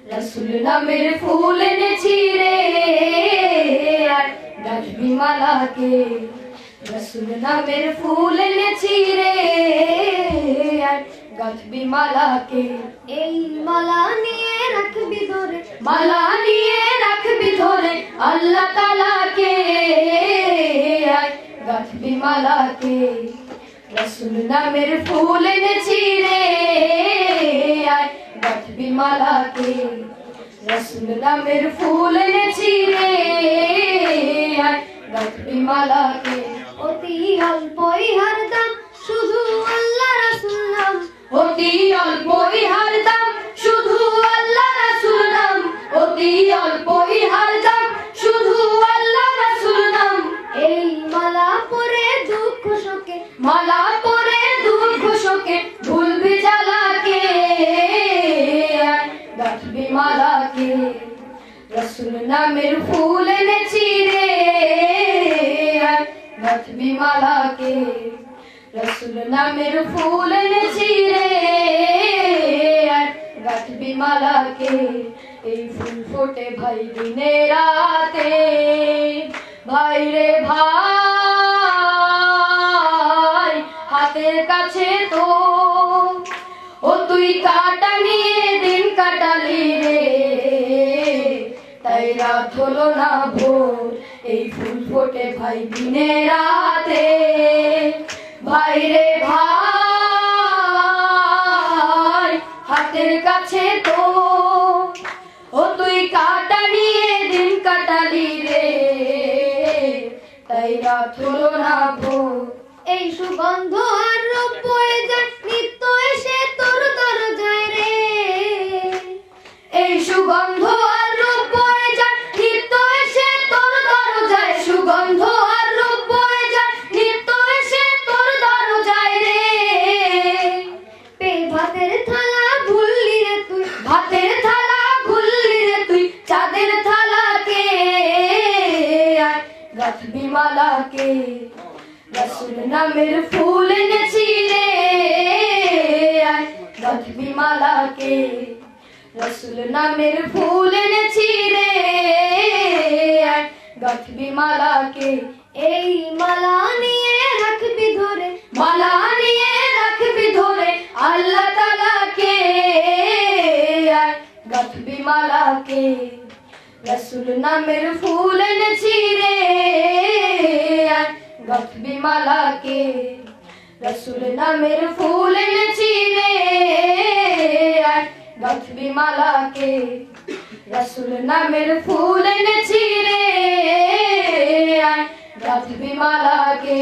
रसूल नामेर फूल এনেছি রে আর গাঁথবি মালাকে रसूल नामेर फूल এনেছি রে আর গাঁথবি মালাকে এই মালা নিয়ে রাখবি ধরে মালা নিয়ে রাখবি ধরে আল্লাহ তাআলাকে আর গাঁথবি মালাকে रसूल नामेर फूल এনেছি রে আর গাঁথবি মালাকে रसूल नामेर फूल এনেছি রে আর গাঁথবি মালাকে অতি অল্পই হারদাম শুধু আল্লাহ রাসূল নাম অতি অল্পই হারদাম শুধু আল্লাহ রাসূল নাম অতি অল্পই হারদাম শুধু আল্লাহ রাসূল নাম এই মালা পরে দুঃখ শোকে মালা পরে দুঃখ শোকে ভুলবি জ্বালাকে গাঁথবি মালাকে रसूल नामेर फूल এনেছি রে আর গাঁথবি মালাকে रसूल नामेर फूल এনেছি রে আর গাঁথবি মালাকে এই ফুল ফোটে ভাই দিনে রাতে ভাই রে ভাই হাতের কাছে তো ও তুই কাটা নিয়ে দিন কাটালি রে তাই রাত হলো না ভোর এই ফুল ফোটে ভাই দিনে রাতে ভাই রে ভাই হাতের কাছে তো ও তুই কাটা নিয়ে দিন কাটালি রে তাই রাত হলো না ভোর এই সুগন্ধ আর রূপ বয়ে যায় নিত্য এসে তোর দরজায় রে এই সুগন্ধ আর রূপ বয়ে যায় নিত্য এসে তোর দরজায় সুগন্ধ আর রূপ বয়ে যায় নিত্য এসে তোর দরজায় রে ভাতের থালা ভুললি রে তুই ভাতের থালা ভুললি রে তুই চাঁদের থালাকে আর গাঁথবি মালাকে रसूल नामेर फूल এনেছি রে আর গাঁথবি মালাকে रसूल नामेर फूल এনেছি রে আর গাঁথবি মালাকে এই মালা নিয়ে রাখবি ধরে মালা নিয়ে রাখবি ধরে আল্লাহ তাআলাকে আর গাঁথবি মালাকে रसूल नामेर फूल এনেছি রে আর গাঁথবি মালাকে रसूल नामेर फूल এনেছি রে আর গাঁথবি মালাকে रसूल नामेर फूल এনেছি রে আর গাঁথবি মালাকে